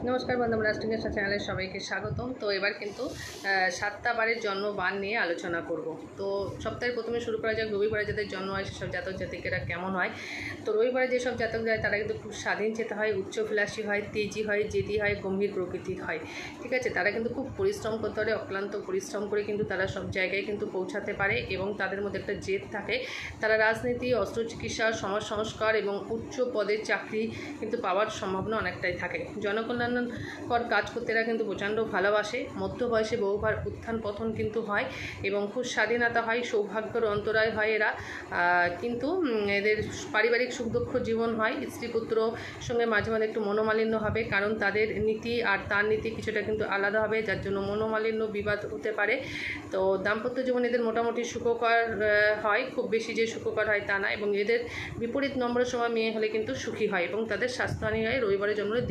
নমস্কার বন্ধুরা, রাষ্ট্রীয় চ্যানেলের সবাইকে স্বাগতম। তো এবার কিন্তু 7টা বারের জন্মবার নিয়ে আলোচনা করব। তো সপ্তাহের প্রথমে শুরু করা যাক রবিবারে যাদের জন্ম হয় সেসব জাতক জাতিকেরা কেমন হয়। তো রবিবারে যেসব জাতক যায় তারা কিন্তু খুব স্বাধীন চেতা হয়, উচ্চভিলাষী হয়, তেজি হয়, জেদি হয়, গম্ভীর প্রকৃতির হয়। ঠিক আছে, তারা কিন্তু খুব পরিশ্রম করতে পারে, অক্লান্ত পরিশ্রম করে কিন্তু তারা সব জায়গায় কিন্তু পৌঁছাতে পারে এবং তাদের মধ্যে একটা জেদ থাকে। তারা রাজনীতি, অস্ত্রচিকিৎসা, সমাজ সংস্কার এবং উচ্চ পদের চাকরি কিন্তু পাওয়ার সম্ভাবনা অনেকটাই থাকে। জনকল্যাণকর কাজ করতে এরা কিন্তু প্রচণ্ড ভালোবাসে। মধ্য বয়সে বহুবার উত্থান পতন কিন্তু হয় এবং খুব স্বাধীনতা হয়, সৌভাগ্যের অন্তরায় হয় এরা। কিন্তু এদের পারিবারিক সুখ দুঃখ জীবন হয়। স্ত্রী পুত্র সঙ্গে মাঝে মাঝে একটু মনোমালিন্য হবে, কারণ তাদের নীতি আর তার নীতি কিছুটা কিন্তু আলাদা হবে, যার জন্য মনোমালিন্য বিবাদ হতে পারে। তো দাম্পত্য জীবন এদের মোটামুটি সুখকর হয়, খুব বেশি যে সুখকর হয় তা না। এবং এদের বিপরীত নম্বরের সময় মেয়ে হলে কিন্তু সুখী হয় এবং তাদের স্বাস্থ্যহানি হয় রবিবারের জন্মে দীর্ঘ